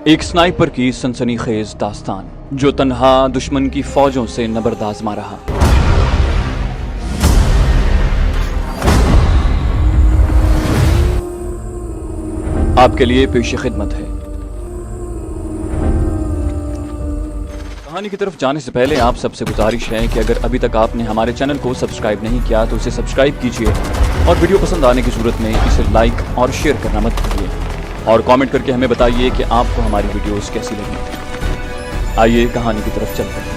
ایک سنائپر کی سنسنیخیز داستان جو تنہا دشمن کی فوجوں سے نبرد آزما رہا۔ آپ کے لیے پیش خدمت ہے۔ کہانی کی طرف جانے سے پہلے آپ سب سے گزارش ہے کہ اگر ابھی تک آپ نے ہمارے چینل کو سبسکرائب نہیں کیا تو اسے سبسکرائب کیجئے اور ویڈیو پسند آنے کی صورت میں اسے لائک اور شیئر کرنا مت بھولیے، اور کامنٹ کر کے ہمیں بتائیے کہ آپ کو ہماری ویڈیوز کیسی لگی۔ آئیے کہانی کی طرف چلتے ہیں۔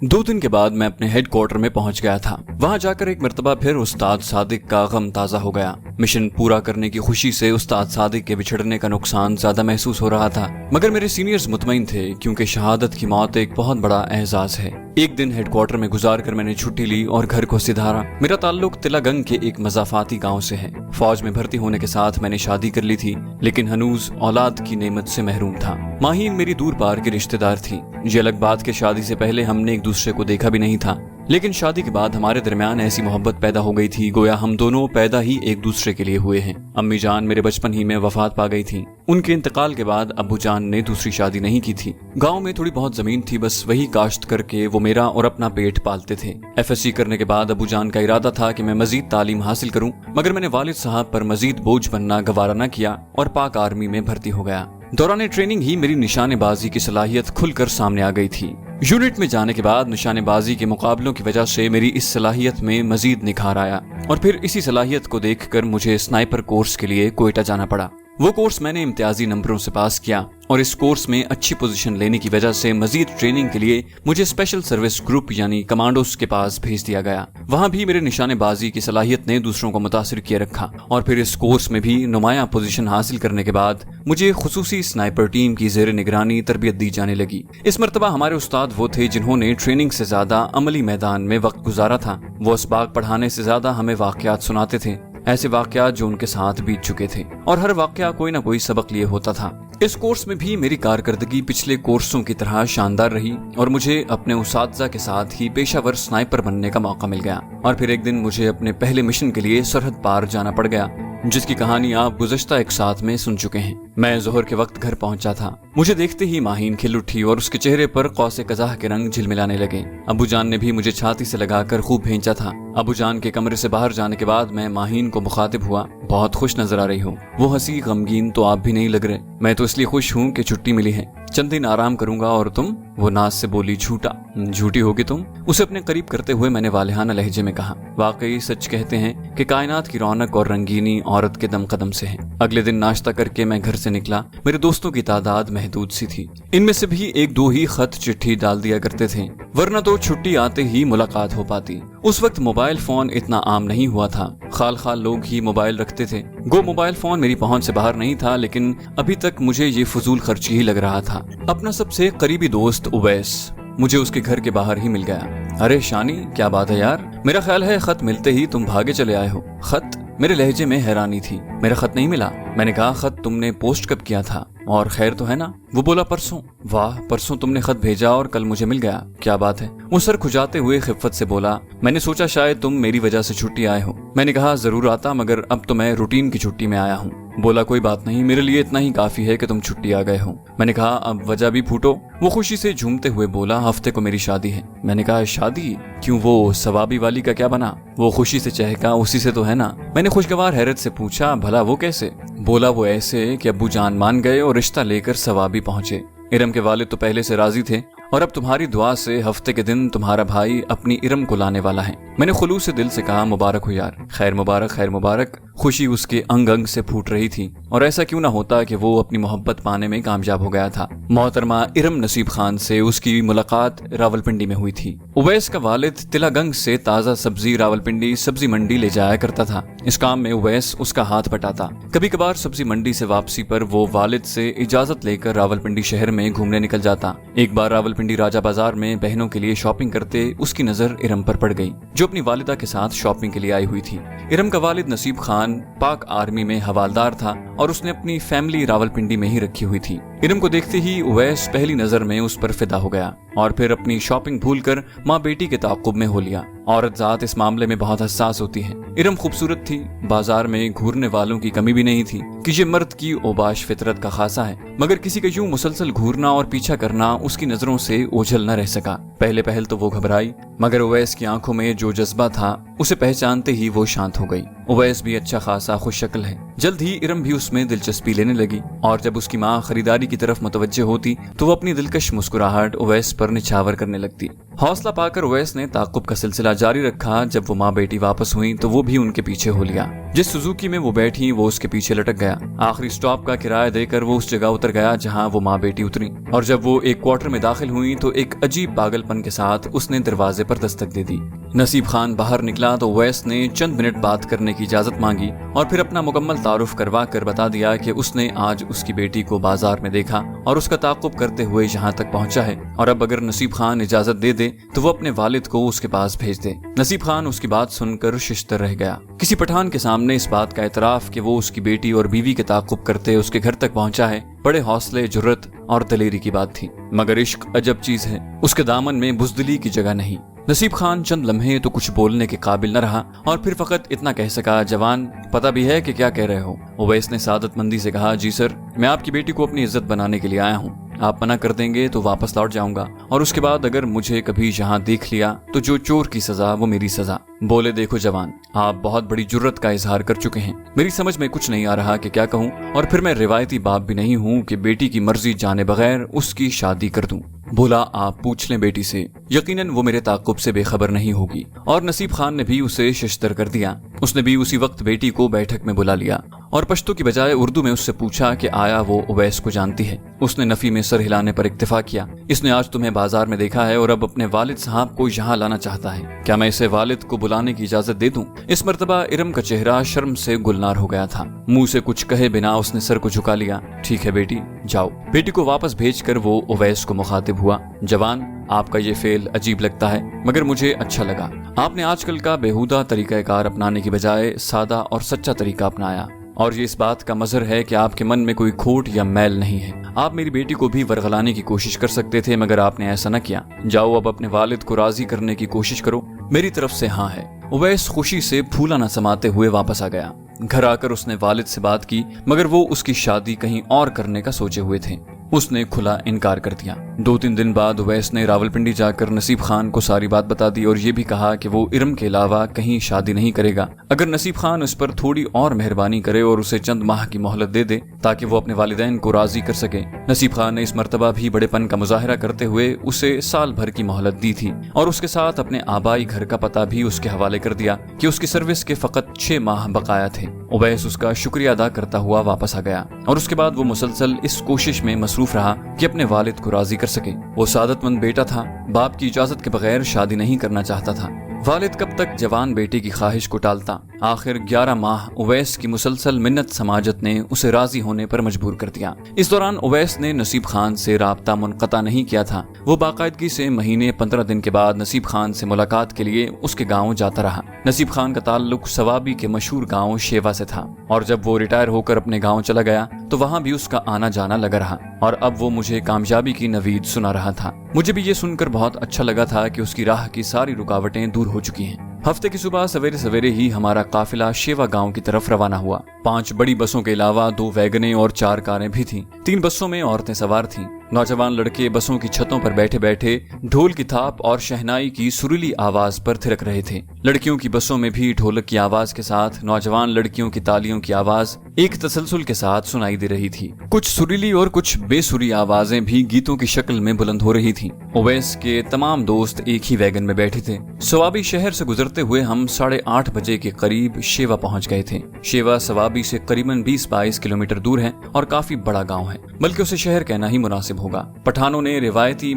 2 دن کے بعد میں اپنے ہیڈ کوارٹر میں پہنچ گیا تھا۔ وہاں جا کر ایک مرتبہ پھر استاد صادق کا غم تازہ ہو گیا۔ مشن پورا کرنے کی خوشی سے استاد صادق کے بچھڑنے کا نقصان زیادہ محسوس ہو رہا تھا، مگر میرے سینئرز مطمئن تھے کیونکہ شہادت کی موت ایک بہت بڑا اعزاز ہے۔ ایک دن ہیڈ کوارٹر میں گزار کر میں نے چھٹی لی اور گھر کو سدھارا۔ میرا تعلق تلا گنگ کے ایک مضافاتی گاؤں سے ہے۔ فوج میں بھرتی ہونے کے ساتھ میں نے شادی کر لی تھی، لیکن ہنوز اولاد کی نعمت سے محروم تھا۔ ماہین میری دور پار کی رشتہ دار تھی۔ یہ الگ بات کہ شادی سے پہلے ہم نے ایک دوسرے کو دیکھا بھی نہیں تھا، لیکن شادی کے بعد ہمارے درمیان ایسی محبت پیدا ہو گئی تھی گویا ہم دونوں پیدا ہی ایک دوسرے کے لیے ہوئے ہیں۔ امی جان میرے بچپن ہی میں وفات پا گئی تھی۔ ان کے انتقال کے بعد ابو جان نے دوسری شادی نہیں کی تھی۔ گاؤں میں تھوڑی بہت زمین تھی، بس وہی کاشت کر کے وہ میرا اور اپنا پیٹ پالتے تھے۔ FSC کرنے کے بعد ابو جان کا ارادہ تھا کہ میں مزید تعلیم حاصل کروں، مگر میں نے والد صاحب پر مزید بوجھ بننا گوارا نہ کیا اور پاک آرمی میں بھرتی ہو گیا۔ دوران ٹریننگ ہی میری نشانے بازی کی صلاحیت کھل کر سامنے آ گئی تھی۔ یونٹ میں جانے کے بعد نشانے بازی کے مقابلوں کی وجہ سے میری اس صلاحیت میں مزید نکھار آیا، اور پھر اسی صلاحیت کو دیکھ کر مجھے سنائپر کورس کے لیے کوئٹہ جانا پڑا۔ وہ کورس میں نے امتیازی نمبروں سے پاس کیا، اور اس کورس میں اچھی پوزیشن لینے کی وجہ سے مزید ٹریننگ کے لیے مجھے اسپیشل سروس گروپ یعنی کمانڈوز کے پاس بھیج دیا گیا۔ وہاں بھی میرے نشانے بازی کی صلاحیت نے دوسروں کو متاثر کیے رکھا، اور پھر اس کورس میں بھی نمایاں پوزیشن حاصل کرنے کے بعد مجھے خصوصی سنائپر ٹیم کی زیر نگرانی تربیت دی جانے لگی۔ اس مرتبہ ہمارے استاد وہ تھے جنہوں نے ٹریننگ سے زیادہ عملی میدان میں وقت گزارا تھا۔ وہ اسباق پڑھانے سے زیادہ ہمیں واقعات سناتے تھے، ایسے واقعات جو ان کے ساتھ بیت چکے تھے، اور ہر واقعہ کوئی نہ کوئی سبق لیے ہوتا تھا۔ اس کورس میں بھی میری کارکردگی پچھلے کورسوں کی طرح شاندار رہی، اور مجھے اپنے اساتذہ کے ساتھ ہی پیشہ ور سنائپر بننے کا موقع مل گیا۔ اور پھر ایک دن مجھے اپنے پہلے مشن کے لیے سرحد پار جانا پڑ گیا، جس کی کہانی آپ گزشتہ ایک ساتھ میں سن چکے ہیں۔ میں ظہر کے وقت گھر پہنچا تھا۔ مجھے دیکھتے ہی ماہین کھل اٹھی اور اس کے چہرے پر قوس قزح کے رنگ جھلملانے لگے۔ ابو جان نے بھی مجھے چھاتی سے لگا کر خوب بھینچا تھا۔ ابو جان کے کمرے سے باہر جانے کے بعد میں ماہین کو مخاطب ہوا، بہت خوش نظر آ رہی ہوں۔ وہ ہنسی، غمگین تو آپ بھی نہیں لگ رہے۔ میں تو اس لیے خوش ہوں کہ چھٹی ملی ہے، چند دن آرام کروں گا۔ اور تم؟ وہ ناز سے بولی، جھوٹا، جھوٹی ہوگی تم۔ اسے اپنے قریب کرتے ہوئے میں نے والہانہ لہجے میں کہا، واقعی سچ کہتے ہیں کہ کائنات کی رونق اور رنگینی عورت کے دم قدم سے ہے۔ اگلے دن ناشتہ کر کے میں گھر سے نکلا۔ میرے دوستوں کی تعداد محدود سی تھی، ان میں سے بھی 1-2 ہی خط چٹھی ڈال دیا کرتے تھے، ورنہ تو چھٹی آتے ہی ملاقات ہو پاتی۔ اس وقت موبائل فون اتنا عام نہیں ہوا تھا، خال خال لوگ ہی موبائل رکھتے تھے۔ گو موبائل فون میری پہنچ سے باہر نہیں تھا، لیکن ابھی تک مجھے یہ فضول خرچی ہی لگ رہا تھا۔ اپنا سب سے قریبی دوست اویس مجھے اس کے گھر کے باہر ہی مل گیا۔ ارے شانی، کیا بات ہے یار، میرا خیال ہے خط ملتے ہی تم بھاگے چلے آئے ہو۔ خط؟ میرے لہجے میں حیرانی تھی۔ میرا خط نہیں ملا؟ میں نے کہا، خط تم نے پوسٹ کب کیا تھا؟ اور خیر تو ہے نا؟ وہ بولا، پرسوں۔ واہ، پرسوں تم نے خط بھیجا اور کل مجھے مل گیا، کیا بات ہے؟ وہ سر کھجاتے ہوئے خفت سے بولا، میں نے سوچا شاید تم میری وجہ سے چھٹی آئے ہو۔ میں نے کہا ضرور آتا، مگر اب تو میں روٹین کی چھٹی میں آیا ہوں۔ بولا، کوئی بات نہیں، میرے لیے اتنا ہی کافی ہے کہ تم چھٹی آ گئے ہو۔ میں نے کہا، اب وجہ بھی پھوٹو۔ وہ خوشی سے جھومتے ہوئے بولا، ہفتے کو میری شادی ہے۔ میں نے کہا، شادی؟ کیوں، وہ ثوابی والی کا کیا بنا؟ وہ خوشی سے چہکا، اسی سے تو ہے نا؟ میں نے خوشگوار حیرت سے پوچھا، بھلا وہ کیسے؟ بولا، وہ ایسے کہ ابو جان مان گئے اور رشتہ لے کر ثوابی پہنچے۔ ارم کے والد تو پہلے سے راضی تھے، اور اب تمہاری دعا سے ہفتے کے دن تمہارا بھائی اپنی ارم کو لانے والا ہے۔ میں نے خلوص سے دل سے کہا، مبارک ہو یار، خیر مبارک، خیر مبارک۔ خوشی اس کے انگ انگ سے پھوٹ رہی تھی، اور ایسا کیوں نہ ہوتا کہ وہ اپنی محبت پانے میں کامیاب ہو گیا تھا۔ محترمہ ارم نصیب خان سے اس کی ملاقات راولپنڈی میں ہوئی تھی۔ اویس کا والد تلا گنگ سے تازہ سبزی راولپنڈی سبزی منڈی لے جایا کرتا تھا۔ اس کام میں اویس اس کا ہاتھ بٹاتا۔ کبھی کبھار سبزی منڈی سے واپسی پر وہ والد سے اجازت لے کر راولپنڈی شہر میں گھومنے نکل جاتا۔ ایک بار راولپنڈی راجہ بازار میں بہنوں کے لیے شاپنگ کرتے اس کی نظر ارم پر پڑ گئی، جو اپنی والدہ کے ساتھ شاپنگ کے لیے آئی ہوئی تھی۔ ارم کا والد نصیب خان پاک آرمی میں حوالدار تھا، اور اس نے اپنی فیملی راولپنڈی میں ہی رکھی ہوئی تھی۔ ارم کو دیکھتے ہی اویس پہلی نظر میں اس پر فدا ہو گیا اور پھر اپنی شاپنگ بھول کر ماں بیٹی کے تعاقب میں ہو لیا۔ عورت ذات اس معاملے میں بہت حساس ہوتی ہے۔ ارم خوبصورت تھی، بازار میں گھورنے والوں کی کمی بھی نہیں تھی کہ یہ مرد کی اوباش فطرت کا خاصہ ہے، مگر کسی کا یوں مسلسل گھورنا اور پیچھا کرنا اس کی نظروں سے اوجھل نہ رہ سکا۔ پہلے پہل تو وہ گھبرائی، مگر اویس کی آنکھوں میں جو جذبہ تھا اسے پہچانتے ہی وہ شانت ہو گئی۔ اویس بھی اچھا خاصا خوش شکل ہے۔ جلد ہی ارم بھی اس میں دلچسپی لینے لگی، اور جب اس کی ماں خریداری کی طرف متوجہ ہوتی تو وہ اپنی دلکش مسکراہٹ اویس پر نچھاور کرنے لگتی۔ حوصلہ پا کر اویس نے تعاقب کا سلسلہ جاری رکھا۔ جب وہ ماں بیٹی واپس ہوئی تو وہ بھی ان کے پیچھے ہو لیا۔ جس سوزوکی میں وہ بیٹھی وہ اس کے پیچھے لٹک گیا۔ آخری سٹاپ کا کرایہ دے کر وہ اس جگہ اتر گیا جہاں وہ ماں بیٹی اتری، اور جب وہ ایک کوارٹر میں داخل ہوئی تو ایک عجیب پاگل پن کے ساتھ اس نے دروازے پر دستک دے دی۔ نصیب خان باہر نکلا تو اویس نے چند منٹ بات کرنے کی اجازت مانگی اور پھر اپنا مکمل تعارف کروا کر بتا دیا کہ اس نے آج اس کی بیٹی کو بازار میں دیکھا اور اس کا تعاقب کرتے ہوئے یہاں تک پہنچا ہے، اور اب اگر نصیب خان اجازت دے دے تو وہ اپنے والد کو اس کے پاس بھیج دے۔ نصیب خان اس کی بات سن کر ششدر رہ گیا۔ کسی پٹھان کے سامنے اس بات کا اعتراف کہ وہ اس کی بیٹی اور بیوی کے تعاقب کرتے اس کے گھر تک پہنچا ہے بڑے حوصلے، جرت اور دلیری کی بات تھی، مگر عشق عجب چیز ہے، اس کے دامن میں بزدلی کی جگہ نہیں۔ نصیب خان چند لمحے تو کچھ بولنے کے قابل نہ رہا اور پھر فقط اتنا کہہ سکا، جوان پتہ بھی ہے کہ کیا کہہ رہے ہو؟ اویس نے سعادت مندی سے کہا، جی سر، میں آپ کی بیٹی کو اپنی عزت بنانے کے لیے آیا ہوں۔ آپ منع کر دیں گے تو واپس لوٹ جاؤں گا، اور اس کے بعد اگر مجھے کبھی یہاں دیکھ لیا تو جو چور کی سزا وہ میری سزا۔ بولے، دیکھو جوان، آپ بہت بڑی جرت کا اظہار کر چکے ہیں، میری سمجھ میں کچھ نہیں آ رہا کہ کیا کہوں، اور پھر میں روایتی باپ بھی نہیں ہوں کہ بیٹی کی مرضی جانے بغیر اس کی شادی کر دوں۔ بولا، آپ پوچھ لیں بیٹی سے، یقیناً وہ میرے تعاقب سے بے خبر نہیں ہوگی۔ اور نصیب خان نے بھی اسے ششدر کر دیا۔ اس نے بھی اسی وقت بیٹی کو بیٹھک میں بلا لیا اور پشتو کی بجائے اردو میں اس سے پوچھا کہ آیا وہ اویس کو جانتی ہے؟ اس نے نفی میں سر ہلانے پر اکتفا کیا۔ اس نے آج تمہیں بازار میں دیکھا ہے اور اب اپنے والد صاحب کو یہاں لانا چاہتا ہے، کیا میں اسے والد کو بلانے کی اجازت دے دوں؟ اس مرتبہ ارم کا چہرہ شرم سے گلنار ہو گیا تھا۔ منہ سے کچھ کہے بنا اس نے سر کو جھکا لیا۔ ٹھیک ہے بیٹی، جاؤ۔ بیٹی کو واپس بھیج کر وہ اویس کو مخاطب ہوا، جوان، آپ کا یہ فعل عجیب لگتا ہے مگر مجھے اچھا لگا۔ آپ نے آج کل کا بیہودہ طریقہ کار اپنانے کی بجائے سادہ اور سچا طریقہ اپنایا، اور یہ اس بات کا مظہر ہے کہ آپ کے من میں کوئی کھوٹ یا میل نہیں ہے۔ آپ میری بیٹی کو بھی ورغلانے کی کوشش کر سکتے تھے مگر آپ نے ایسا نہ کیا۔ جاؤ، اب اپنے والد کو راضی کرنے کی کوشش کرو، میری طرف سے ہاں ہے۔ اویس خوشی سے پھولا نہ سماتے ہوئے واپس آ گیا۔ گھر آ کر اس نے والد سے بات کی مگر وہ اس کی شادی کہیں اور کرنے کا سوچے ہوئے تھے۔ اس نے کھلا انکار کر دیا۔ 2-3 دن بعد اویس نے راولپنڈی جا کر نصیب خان کو ساری بات بتا دی اور یہ بھی کہا کہ وہ ارم کے علاوہ کہیں شادی نہیں کرے گا اگر نصیب خان اس پر تھوڑی اور مہربانی کرے اور اسے چند ماہ کی مہلت دے دے تاکہ وہ اپنے والدین کو راضی کر سکے۔ نصیب خان نے اس مرتبہ بھی بڑے پن کا مظاہرہ کرتے ہوئے اسے سال بھر کی مہلت دی تھی اور اس کے ساتھ اپنے آبائی گھر کا پتہ بھی اس کے حوالے کر دیا کہ اس کی سروس کے فقط 6 ماہ بقایا تھے۔ اویس اس کا شکریہ ادا کرتا ہوا واپس آ گیا اور اس کے بعد وہ مسلسل اس کوشش میں مصروف رہا کہ اپنے والد کو راضی کر سکے۔ وہ سعادت مند بیٹا تھا، باپ کی اجازت کے بغیر شادی نہیں کرنا چاہتا تھا۔ والد کب تک جوان بیٹے کی خواہش کو ٹالتا؟ آخر 11 ماہ اویس کی مسلسل منت سماجت نے اسے راضی ہونے پر مجبور کر دیا۔ اس دوران اویس نے نصیب خان سے رابطہ منقطع نہیں کیا تھا۔ وہ باقاعدگی سے مہینے 15 دن کے بعد نصیب خان سے ملاقات کے لیے اس کے گاؤں جاتا رہا۔ نصیب خان کا تعلق سوابی کے مشہور گاؤں شیوا سے تھا اور جب وہ ریٹائر ہو کر اپنے گاؤں چلا گیا تو وہاں بھی اس کا آنا جانا لگا رہا اور اب وہ مجھے کامیابی کی نوید سنا رہا تھا۔ مجھے بھی یہ سن کر بہت اچھا لگا تھا کہ اس کی راہ کی ساری رکاوٹیں دور ہو چکی ہیں۔ ہفتے کی صبح سویرے سویرے ہی ہمارا قافلہ شیوا گاؤں کی طرف روانہ ہوا۔ 5 بڑی بسوں کے علاوہ 2 ویگنیں اور 4 کاریں بھی تھیں۔ 3 بسوں میں عورتیں سوار تھیں۔ نوجوان لڑکے بسوں کی چھتوں پر بیٹھے بیٹھے ڈھول کی تھاپ اور شہنائی کی سریلی آواز پر تھرک رہے تھے۔ لڑکیوں کی بسوں میں بھی ڈھولک کی آواز کے ساتھ نوجوان لڑکیوں کی تالیوں کی آواز ایک تسلسل کے ساتھ سنائی دے رہی تھی۔ کچھ سریلی اور کچھ بے سری آوازیں بھی گیتوں کی شکل میں بلند ہو رہی تھیں۔ اویس کے تمام دوست ایک ہی ویگن میں بیٹھے تھے۔ سوابی شہر سے گزرتے ہوئے ہم 8:30 بجے کے قریب شیوا پہنچ گئے تھے۔ شیوا سوابی سے قریباً 20-22 کلومیٹر دور ہے اور کافی بڑا گاؤں ہے، بلکہ اسے شہر کہنا ہی مناسب ہوگا۔ پٹھانوں نے روایتی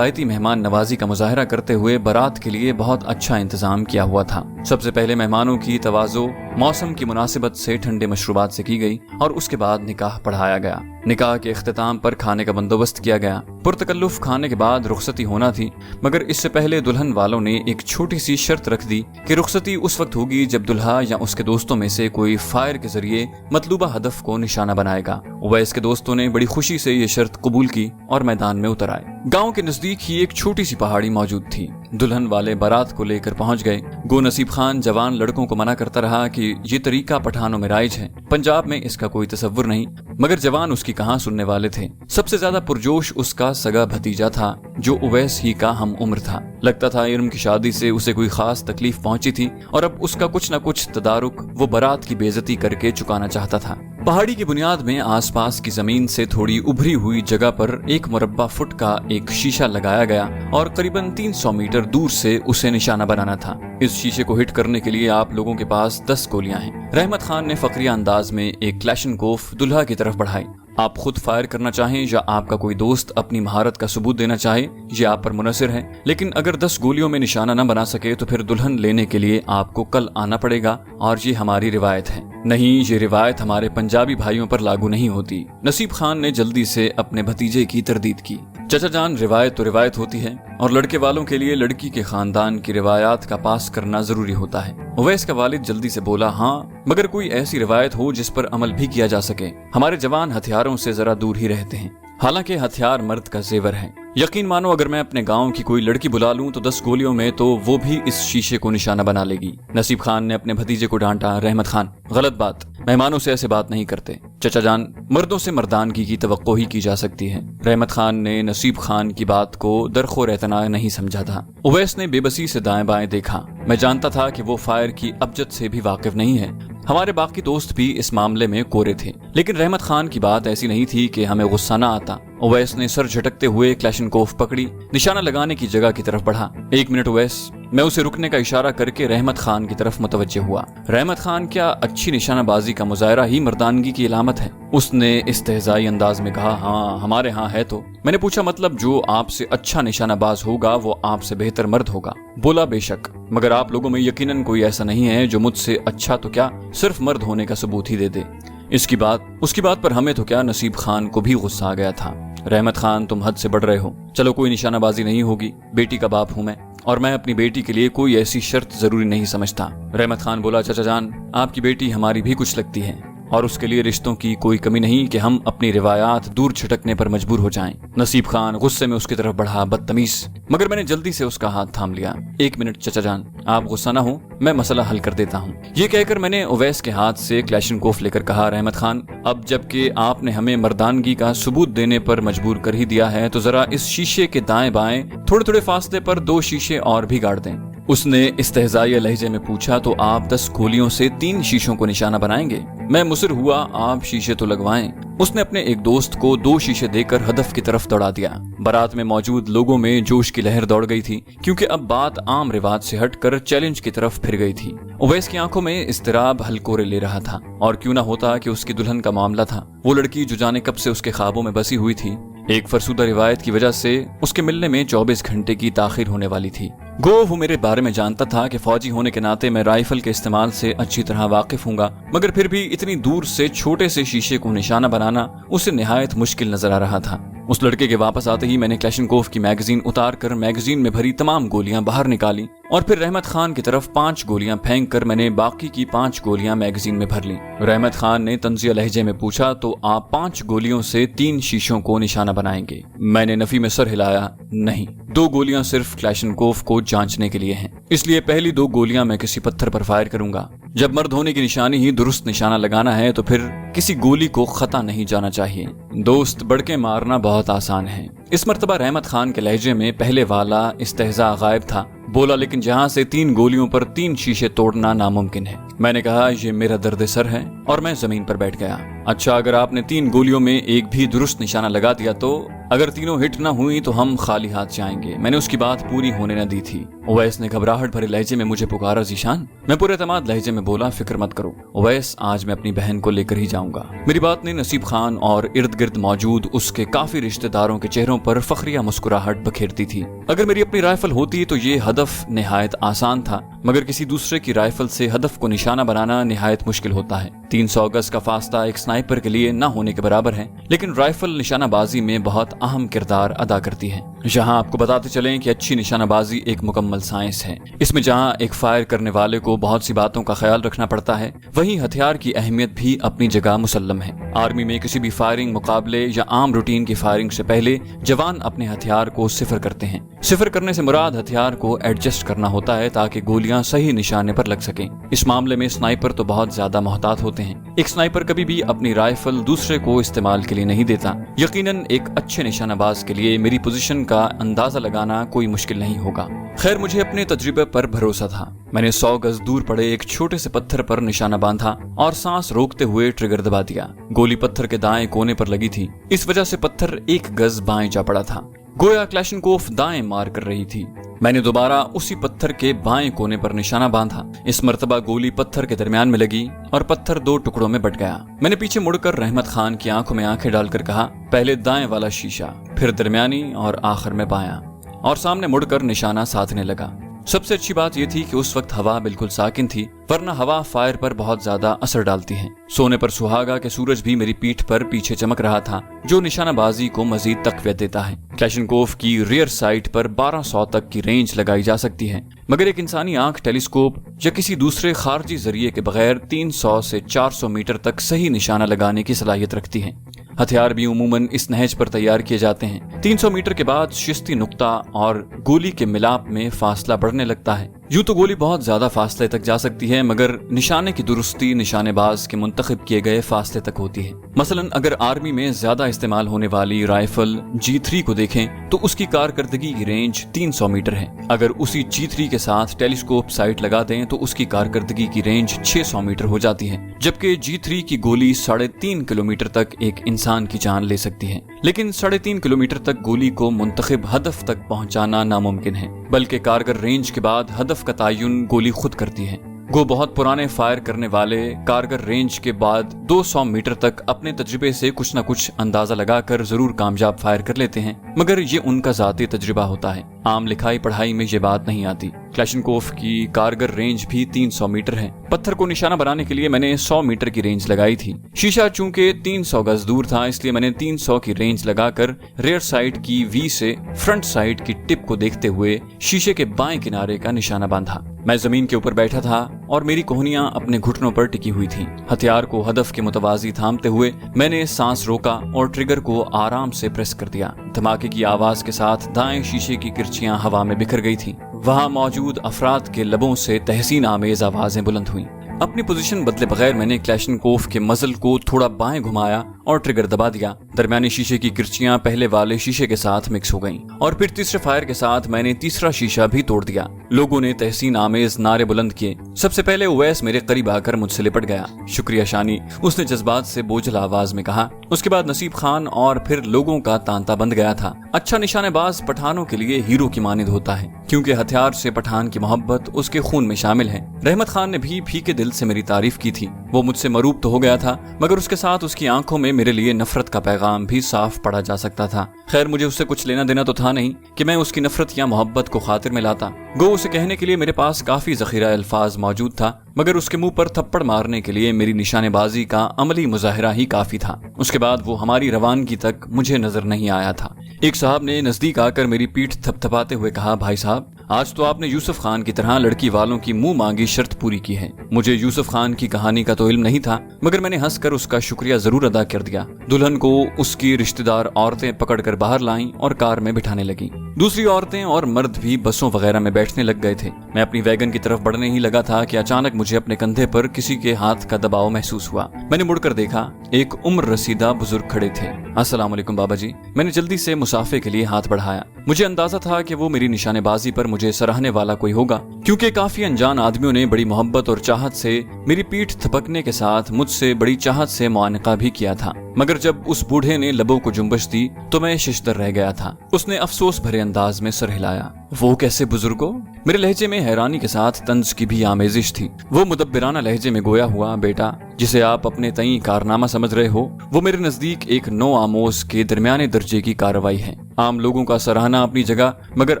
مہمان نوازی کا مظاہرہ کرتے ہوئے بارات کے لیے بہت اچھا انتظام کیا ہوا تھا۔ سب سے پہلے مہمانوں کی تواضع मौसम की मुनासिबत से ठंडे मशरूबात से की गई और उसके बाद निकाह पढ़ाया गया। निकाह के इख्तिताम पर खाने का बंदोबस्त किया गया। पुरतकल्लुफ खाने के बाद रुखसती होना थी, मगर इससे पहले दुल्हन वालों ने एक छोटी सी शर्त रख दी कि रुखसती उस वक्त होगी जब दुल्हा या उसके दोस्तों में से कोई फायर के जरिए मतलूबा हदफ को निशाना बनाएगा। उवैस के दोस्तों ने बड़ी खुशी से ये शर्त कबूल की और मैदान में उतर आए। गाँव के नजदीक ही एक छोटी सी पहाड़ी मौजूद थी। दुल्हन वाले बारात को लेकर पहुंच गए। गो नसीब खान जवान लड़कों को मना करता रहा कि ये तरीका पठानों में राइज है, पंजाब में इसका कोई तसव्वुर नहीं, मगर जवान उसकी कहां सुनने वाले थे। सबसे ज्यादा पुरजोश उसका सगा भतीजा था जो उवैस ही का हम उम्र था। लगता था इरम की शादी से उसे कोई खास तकलीफ पहुंची थी और अब उसका कुछ न कुछ तदारुक वो बारात की बेइज्जती करके चुकाना चाहता था। पहाड़ी की बुनियाद में आसपास की जमीन से थोड़ी उभरी हुई जगह पर एक मुरब्बा फुट का एक शीशा लगाया गया और करीबन 300 मीटर दूर से उसे निशाना बनाना था। इस शीशे को हिट करने के लिए आप लोगों के पास 10 गोलियां हैं। रहमत खान ने फकरिया अंदाज में एक क्लैशनकोफ दुल्हा की तरफ बढ़ाई। आप खुद फायर करना चाहें या आपका कोई दोस्त अपनी महारत का सबूत देना चाहे, ये आप पर मुनसिर है, लेकिन अगर 10 गोलियों में निशाना न बना सके तो फिर दुल्हन लेने के लिए आपको कल आना पड़ेगा और ये हमारी रिवायत है। नहीं, ये रिवायत हमारे पंजाबी भाइयों पर लागू नहीं होती। नसीब खान ने जल्दी से अपने भतीजे की तरदीद की। चचा जान, रिवायत तो रिवायत होती है और लड़के वालों के लिए लड़की के खानदान की रिवायात का पास करना जरूरी होता है। उवैस का वालिद जल्दी से बोला, हाँ, मगर कोई ऐसी रिवायत हो जिस पर अमल भी किया जा सके। हमारे जवान हथियारों से जरा दूर ही रहते हैं, हालांकि हथियार मर्द का जेवर है। यकीन मानो अगर मैं अपने गांव की कोई लड़की बुला लूं तो 10 गोलियों में तो वो भी इस शीशे को निशाना बना लेगी। नसीब खान ने अपने भतीजे को डांटा। रहमत खान, गलत बात, मेहमानों से ऐसे बात नहीं करते। चचा जान, मर्दों से मर्दानगी की तवक्को ही की जा सकती है। रहमत खान ने नसीब खान की बात को दरखोर एतना नहीं समझा था। उवैस ने बेबसी से दाएं बाएं देखा। मैं जानता था कि वो फायर की अबजद से भी वाकिफ नहीं है। हमारे बाकी दोस्त भी इस मामले में कोरे थे, लेकिन रहमत खान की बात ऐसी नहीं थी कि हमें गुस्सा न आता। उवैस ने सर झटकते हुए क्लैशनकोफ पकड़ी, निशाना लगाने की जगह की तरफ बढ़ा। 1 मिनट उवैस, मैं उसे रुकने का इशारा करके रहमत खान की तरफ मुतवज्जे हुआ। रहमत खान, क्या अच्छी निशानाबाजी का मुजाहरा ही मर्दानगी की इलामत है? उसने इस्तेहज़ाई अंदाज में कहा। हाँ, हमारे यहाँ है तो। मैंने पूछा, मतलब जो आपसे अच्छा निशानाबाज होगा वो आपसे बेहतर मर्द होगा? बोला, बेशक, मगर आप लोगों में यकीनन कोई ऐसा नहीं है जो मुझसे अच्छा तो क्या सिर्फ मर्द होने का सबूत ही दे दे। उसकी बात पर हमें तो क्या, नसीब खान को भी गुस्सा आ गया था। रहमत खान, तुम हद से बढ़ रहे हो। चलो, कोई निशानाबाजी नहीं होगी, बेटी का बाप हूं मैं और मैं अपनी बेटी के लिए कोई ऐसी शर्त जरूरी नहीं समझता। रहमत खान बोला, चचा जान, आपकी बेटी हमारी भी कुछ लगती है और उसके लिए रिश्तों की कोई कमी नहीं कि हम अपनी रिवायात दूर छिटकने पर मजबूर हो जाएं। नसीब खान गुस्से में उसकी तरफ बढ़ा। बदतमीज, मगर मैंने जल्दी से उसका हाथ थाम लिया। 1 मिनट चचा जान, आप गुस्सा ना हो, मैं मसला हल कर देता हूँ। ये कहकर मैंने उवैस के हाथ से क्लैशनकोफ लेकर कहा, रहमत खान, अब जबकि आपने हमें मर्दानगी का सबूत देने पर मजबूर कर ही दिया है तो जरा इस शीशे के दाएं बाएं थोड़े थोड़े फासले पर 2 शीशे और भी गाड़ दें। उसने इस्तेहज़ाई लहजे में पूछा, तो आप 10 गोलियों से 3 शीशों को निशाना बनाएंगे? मैं मुसर हुआ, आप शीशे तो लगवाएं। उसने अपने एक दोस्त को 2 शीशे देकर हदफ की तरफ दौड़ा दिया। बारात में मौजूद लोगों में जोश की लहर दौड़ गई थी, क्योंकि अब बात आम रिवाज से हटकर चैलेंज की तरफ फिर गई थी। उवैस की आंखों में इस्तिराब हलकोरे ले रहा था, और क्यों ना होता कि उसकी दुल्हन का मामला था। वो लड़की जो जाने कब से उसके ख्वाबों में बसी हुई थी, एक फरसुदा रिवायत की वजह से उसके मिलने में 24 घंटे की ताखिर होने वाली थी। गो वो मेरे बारे में जानता था कि फौजी होने के नाते मैं राइफल के इस्तेमाल से अच्छी तरह वाकिफ हूँगा, मगर फिर भी इतनी दूर से छोटे से शीशे को निशाना बनाना उसे निहायत मुश्किल नजर आ रहा था। उस लड़के के वापस आते ही मैंने क्लैशनकोफ की मैगजीन उतार कर मैगजीन में भरी तमाम गोलियां बाहर निकाली और फिर रहमत खान की तरफ 5 गोलियां फेंक कर मैंने बाकी की 5 गोलियां मैगजीन में भर ली। रहमत खान ने तंजिया लहजे में पूछा, तो आप 5 गोलियों से 3 शीशों को निशाना बनाएंगे? मैंने नफी में सर हिलाया। नहीं, 2 गोलियां सिर्फ क्लैशनकोफ को जांचने के लिए हैं, इसलिए पहली 2 गोलियां मैं किसी पत्थर पर फायर करूंगा। जब मर्द होने की निशानी ही दुरुस्त निशाना लगाना है तो फिर किसी गोली को खता नहीं जाना चाहिए। दोस्त बढ़ के मारना बहुत आसान है। इस मर्तबा रहमत खान के लहजे में पहले वाला इस्तेहज़ा गायब था। बोला, लेकिन जहाँ से 3 गोलियों पर 3 शीशे तोड़ना नामुमकिन है। मैंने कहा, ये मेरा दर्द सर है, और मैं जमीन पर बैठ गया। अच्छा, अगर आपने 3 गोलियों में एक भी दुरुस्त निशाना लगा दिया तो अगर तीनों हिट न हुई तो हम खाली हाथ जाएंगे। मैंने उसकी बात पूरी होने न दी थी। उवैस ने घबराहट भरे लहजे में मुझे पुकारा, ज़ीशान। मैं पूरे एतमाद लहजे में बोला, फिक्र मत करो उवैस, आज मैं अपनी बहन को लेकर ही जाऊंगा। मेरी बात ने नसीब खान और इर्द गिर्द मौजूद उसके काफी रिश्तेदारों के चेहरों पर फखरिया मुस्कुराहट बखेरती थी। अगर मेरी अपनी राइफल होती तो ये हदफ निहायत आसान था, मगर किसी दूसरे की राइफल से हदफ को निशाना बनाना निहायत मुश्किल होता है। 300 गज का फासला एक स्नाइपर के लिए न होने के बराबर है, लेकिन राइफल निशानाबाजी में बहुत अहम किरदार अदा करती है। यहाँ आपको बताते चलें कि अच्छी निशानाबाजी एक मुकम्मल साइंस है। इसमें जहाँ एक फायर करने वाले को बहुत सी बातों का ख्याल रखना पड़ता है, वहीं हथियार की अहमियत भी अपनी जगह मुसल्लम है। आर्मी में किसी भी फायरिंग मुकाबले या आम रूटीन की फायरिंग से पहले जवान अपने हथियार को सिफर करते हैं। सिफर करने से मुराद हथियार को एडजस्ट करना होता है ताकि गोलियां सही निशाने पर लग सकें। इस मामले में स्नाइपर तो बहुत ज्यादा मोहतात होते हैं। एक स्नाइपर कभी भी अपनी राइफल दूसरे को इस्तेमाल के लिए नहीं देता। यकीनन एक अच्छे निशानाबाज के लिए मेरी पोजीशन का अंदाजा लगाना कोई मुश्किल नहीं होगा। खैर, मुझे अपने तजुर्बे पर भरोसा था। मैंने 100 गज दूर पड़े एक छोटे से पत्थर पर निशाना बांधा और सांस रोकते हुए ट्रिगर दबा दिया। गोली पत्थर के दाएं कोने पर लगी थी, इस वजह से पत्थर 1 गज बाएं जा पड़ा था। गोया क्लैशनकोफ दाएं मार कर रही थी। मैंने दोबारा उसी पत्थर के बाएं कोने पर निशाना बांधा। इस मर्तबा गोली पत्थर के दरमियान में लगी और पत्थर 2 टुकड़ों में बट गया। मैंने पीछे मुड़कर रहमत खान की आंखों में आंखें डालकर कहा, पहले दाएं वाला शीशा, फिर दरमियानी और आखिर में बायां, और सामने मुड़कर निशाना साधने लगा। सबसे अच्छी बात यह थी कि उस वक्त हवा बिल्कुल साकिन थी, वरना हवा फायर पर बहुत ज्यादा असर डालती है। सोने पर सुहागा के सूरज भी मेरी पीठ पर पीछे चमक रहा था, जो निशानाबाजी को मजीद तकवीत देता है। क्लैशनकोफ की रियर साइट पर 1200 तक की रेंज लगाई जा सकती है, मगर एक इंसानी आंख टेलीस्कोप या किसी दूसरे खारजी जरिए के बगैर 300 से 400 मीटर तक सही निशाना लगाने की सलाहियत रखती है। हथियार भी उमूमन इस नहज पर तैयार किए जाते हैं। 300 मीटर के बाद शिस्ती नुक्ता और गोली के मिलाप में फासला बढ़ने लगता है। यूं तो गोली बहुत ज्यादा फासले तक जा सकती है, मगर निशाने की दुरुस्ती निशानेबाज के मुंतखब किए गए फासले तक होती है। मसलन अगर आर्मी में ज्यादा इस्तेमाल होने वाली राइफल G3 को देखें तो उसकी कारकर्दगी की रेंज 300 मीटर है। अगर उसी G3 के साथ टेलीस्कोप साइट लगा दें तो उसकी कारकर्दगी की रेंज 600 मीटर हो जाती है, जबकि G3 की गोली 3.5 किलोमीटर तक एक इंसान की जान ले सकती है। लेकिन 3.5 किलोमीटर तक गोली को मुंतखब हदफ तक पहुंचाना नामुमकिन है, बल्कि कारगर रेंज के बाद हदफ का तयन गोली खुद करती है। गो बहुत पुराने फायर करने वाले कारगर रेंज के बाद 200 मीटर तक अपने तजुर्बे से कुछ न कुछ अंदाजा लगाकर जरूर कामयाब फायर कर लेते हैं, मगर ये उनका जाती तजुर्बा होता है। आम लिखाई पढ़ाई में ये बात नहीं आती। क्लैशनकोफ की कारगर रेंज भी 300 मीटर है। पत्थर को निशाना बनाने के लिए मैंने 100 मीटर की रेंज लगाई थी। शीशा चूंकि 300 गज दूर था, इसलिए मैंने 300 की रेंज लगाकर रेयर साइड की वी से फ्रंट साइड की टिप को देखते हुए शीशे के बाएं किनारे का निशाना बांधा। मैं जमीन के ऊपर बैठा था और मेरी कोहनियां अपने घुटनों पर टिकी हुई थी। हथियार को हदफ के मुतवाजी थामते हुए मैंने सांस रोका और ट्रिगर को आराम से प्रेस कर दिया। धमाके की आवाज के साथ दाएं शीशे की किरचियां हवा में बिखर गई थी। वहां मौजूद अफराद के लबों से तहसीन आमेज आवाजें बुलंद हुई। अपनी पोजीशन बदले बगैर मैंने क्लैशनकोफ के मजल को थोड़ा बाएं घुमाया और ट्रिगर दबा दिया। दरमियानी शीशे की किरचियां पहले वाले शीशे के साथ मिक्स हो गईं और फिर तीसरे फायर के साथ मैंने तीसरा शीशा भी तोड़ दिया। लोगों ने तहसीन आमेज नारे बुलंद किए। सबसे पहले उवैस मेरे करीब आकर मुझसे लिपट गया। शुक्रिया शानी, उसने जज्बात से बोझल आवाज में कहा। उसके बाद नसीब खान और फिर लोगों का तांता बंद गया था। अच्छा निशानेबाज पठानों के लिए हीरो की मानिंद होता है, क्योंकि हथियार से पठान की मोहब्बत उसके खून में शामिल है। रहमत खान ने भी फीके दिल से मेरी तारीफ की थी। वो मुझसे मरूब तो हो गया था, मगर उसके साथ उसकी आंखों में मेरे लिए नफरत का पैगाम भी साफ पढ़ा जा सकता था। खैर, मुझे उससे कुछ लेना देना तो था नहीं कि मैं उसकी नफरत या मोहब्बत को खातिर में लाता। गो उसे कहने के लिए मेरे पास काफी जखीरा अल्फाज मौजूद था, मगर उसके मुंह पर थप्पड़ मारने के लिए मेरी निशानेबाजी का अमली मुजाहिरा ही काफी था। उसके बाद वो हमारी रवानगी तक मुझे नजर नहीं आया था। एक साहब ने नजदीक आकर मेरी पीठ थपथपाते हुए कहा, भाई साहब, आज तो आपने यूसुफ खान की तरह लड़की वालों की मुंह मांगी शर्त पूरी की है। मुझे यूसुफ खान की कहानी का तो इल्म नहीं था, मगर मैंने हंसकर उसका शुक्रिया जरूर अदा कर दिया। दुल्हन को उसकी रिश्तेदार औरतें पकड़कर बाहर लाईं और कार में बिठाने लगी। दूसरी औरतें और मर्द भी बसों वगैरह में बैठने लग गए थे। मैं अपनी वैगन की तरफ बढ़ने ही लगा था कि अचानक मुझे अपने कंधे पर किसी के हाथ का दबाव महसूस हुआ। मैंने मुड़कर देखा, एक उम्र रसीदा बुजुर्ग खड़े थे। अस्सलाम वालेकुम बाबा जी। मैंने जल्दी से मुसाफे के लिए हाथ बढ़ाया। मुझे अंदाजा था कि वो मेरी निशानेबाजी पर मुझे सराहने वाला कोई होगा, क्योंकि काफी अनजान आदमियों ने बड़ी मोहब्बत और चाहत से मेरी पीठ थपकने के साथ मुझसे बड़ी चाहत से मुआनका भी किया था। मगर जब उस बूढ़े ने लबों को जुम्बश दी तो मैं शिश्तर रह गया था। उसने अफसोस भरे अंदाज में सर हिलाया। वो कैसे बुजुर्गो? मेरे लहजे में हैरानी के साथ तंज की भी आमेजिश थी। वो मुदब्बिराना लहजे में गोया हुआ, बेटा, जिसे आप अपने तई कारनामा समझ रहे हो, वो मेरे नजदीक एक नो आमोज के दरमियाने दर्जे की कार्रवाई है। आम लोगों का सराहना अपनी जगह, मगर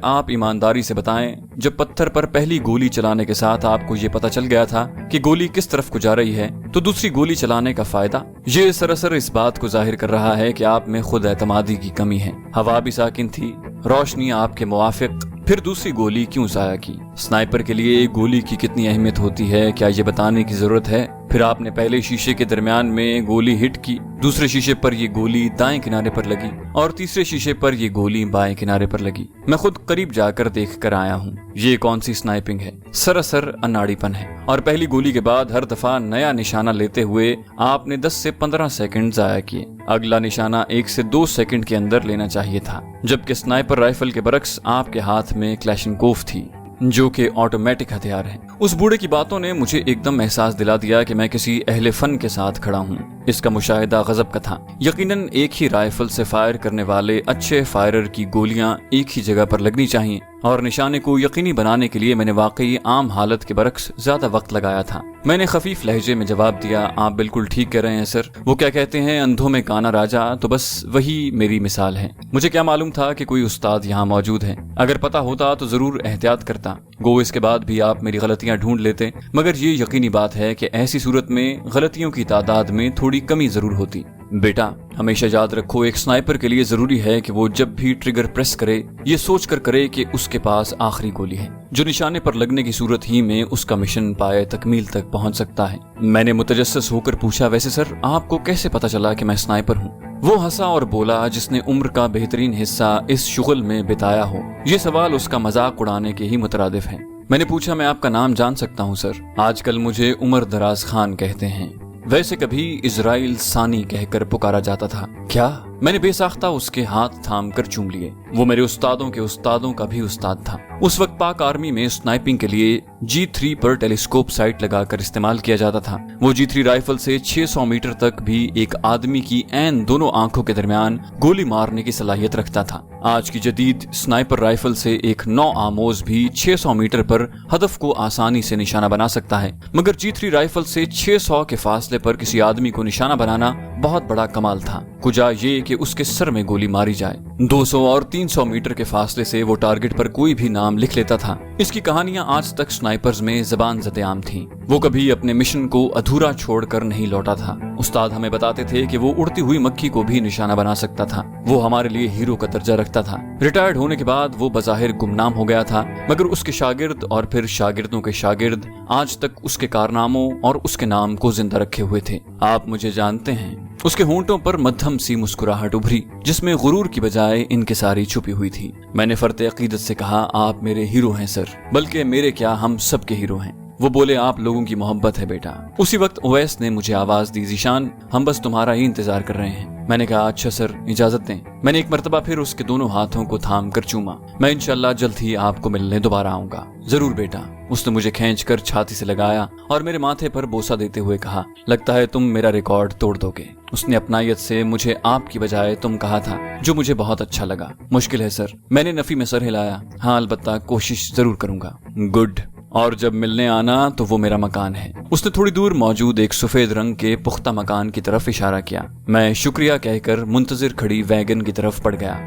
आप ईमानदारी से बताएं, जब पत्थर पर पहली गोली चलाने के साथ आपको ये पता चल गया था कि गोली किस तरफ को जा रही है, तो दूसरी गोली चलाने का फायदा? ये सरासर इस बात को जाहिर कर रहा है कि आप में खुद एतमादी की कमी है। हवा भी साकिन थी, रोशनी आपके मुवाफिक, फिर दूसरी गोली क्यों जाया की? स्नाइपर के लिए एक गोली की कितनी अहमियत होती है, क्या ये बताने की जरूरत है? फिर आपने पहले शीशे के दरमियान में गोली हिट की, दूसरे शीशे पर ये गोली दाएं किनारे पर लगी और तीसरे शीशे पर ये गोली बाएं किनारे पर लगी। मैं खुद करीब जाकर देख कर आया हूँ। ये कौन सी स्नाइपिंग है? सरासर अनाड़ीपन है। और पहली गोली के बाद हर दफा नया निशाना लेते हुए आपने 10 से 15 सेकंड जाया किए। अगला निशाना 1 से 2 सेकंड के अंदर लेना चाहिए था, जबकि स्नाइपर राइफल के बरक्स आपके हाथ में क्लैशनकोफ थी, जो कि ऑटोमेटिक हथियार है। उस बूढ़े की बातों ने मुझे एकदम एहसास दिला दिया कि मैं किसी अहले फन के साथ खड़ा हूँ। इसका मुशाहिदा गजब का था। यकीनन एक ही राइफल से फायर करने वाले अच्छे फायरर की गोलियां एक ही जगह पर लगनी चाहिए, और निशाने को यकीनी बनाने के लिए मैंने वाकई आम हालत के बरक्स ज्यादा वक्त लगाया था। मैंने खफीफ लहजे में जवाब दिया, आप बिल्कुल ठीक कह रहे हैं सर। वो क्या कहते हैं, अंधों में काना राजा, तो बस वही मेरी मिसाल है। मुझे क्या मालूम था कि कोई उस्ताद यहाँ मौजूद है। अगर पता होता तो जरूर एहतियात करता। गो इसके बाद भी आप मेरी गलतियां ढूंढ लेते, मगर ये यकीनी बात है कि ऐसी सूरत में गलतियों की तादाद में थोड़ी कमी जरूर होती। बेटा, हमेशा याद रखो, एक स्नाइपर के लिए जरूरी है कि वो जब भी ट्रिगर प्रेस करे, ये सोच कर करे कि उसके पास आखिरी गोली है, जो निशाने पर लगने की सूरत ही में उसका मिशन पाए तकमील तक पहुंच सकता है। मैंने मुतजस्सिस होकर पूछा, वैसे सर आपको कैसे पता चला कि मैं स्नाइपर हूँ? वो हंसा और बोला, जिसने उम्र का बेहतरीन हिस्सा इस शुगल में बिताया हो। ये सवाल उसका मजाक उड़ाने के ही मुतरादिफ है। मैंने पूछा, मैं आपका नाम जान सकता हूँ सर? आजकल मुझे उमर दराज खान कहते हैं, वैसे कभी इजराइल सानी कहकर पुकारा जाता था। क्या? मैंने बेसाख्ता उसके हाथ थाम कर चूम लिए। वो मेरे उस्तादों के उस्तादों का भी उस्ताद था। उस वक्त पाक आर्मी में स्नाइपिंग के लिए G3 पर टेलीस्कोप साइट लगाकर इस्तेमाल किया जाता था। वो G3 राइफल से 600 मीटर तक भी एक आदमी की ऐन दोनों आंखों के दरमियान गोली मारने की सलाहियत रखता था। आज की जदीद स्नाइपर राइफल से एक 9 आमोज भी 600 मीटर पर हदफ को आसानी से निशाना बना सकता है, मगर G3 राइफल से 600 के फासले पर किसी आदमी को निशाना बनाना बहुत बड़ा कमाल था। कुजा ये कि उसके सर में गोली मारी जाए। 200 और 300 मीटर के फासले से वो टारगेट पर कोई भी नाम लिख लेता था। इसकी कहानियां आज तक स्नाइपर्स में ज़बान ज़द-ए-आम थीं। वो कभी अपने मिशन को अधूरा छोड़कर नहीं लौटा था। उस्ताद हमें बताते थे कि वो उड़ती हुई मक्खी को भी निशाना बना सकता था। वो हमारे लिए हीरो का दर्जा रखता था। रिटायर्ड होने के बाद वो बज़ाहिर गुमनाम हो गया था, मगर उसके शागिर्द और फिर शागिर्दों के शागिर्द आज तक उसके कारनामों और उसके नाम को जिंदा रखे हुए थे। आप मुझे जानते हैं। उसके होंठों पर मध्यम सी मुस्कुराहट उभरी, जिसमें गुरूर की बजाय इनकिसारी छुपी हुई थी। मैंने फर्ते अकीदत से कहा, आप मेरे हीरो हैं सर, बल्कि मेरे क्या, हम सब के हीरो हैं। वो बोले, आप लोगों की मोहब्बत है बेटा। उसी वक्त ओवैस ने मुझे आवाज दी, ज़ीशान, हम बस तुम्हारा ही इंतजार कर रहे हैं। मैंने कहा, अच्छा सर, इजाजत दें। मैंने एक मर्तबा फिर उसके दोनों हाथों को थाम कर चूमा। मैं इंशाल्लाह जल्द ही आपको मिलने दोबारा आऊंगा। जरूर बेटा। उसने मुझे खींचकर छाती से लगाया और मेरे माथे पर बोसा देते हुए कहा, लगता है तुम मेरा रिकॉर्ड तोड़ दोगे। उसने अपनायत से मुझे आपकी बजाय तुम कहा था, जो मुझे बहुत अच्छा लगा। मुश्किल है सर। मैंने नफी में सर हिलाया। हाँ, अलबत्ता कोशिश जरूर करूंगा। गुड। और जब मिलने आना तो वो मेरा मकान है। उसने थोड़ी दूर मौजूद एक सफेद रंग के पुख्ता मकान की तरफ इशारा किया। मैं शुक्रिया कहकर मुंतजिर खड़ी वैगन की तरफ पड़ गया।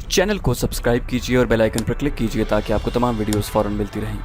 चैनल को सब्सक्राइब कीजिए और बेल आइकन पर क्लिक कीजिए ताकि आपको तमाम वीडियोस फौरन मिलती रहें।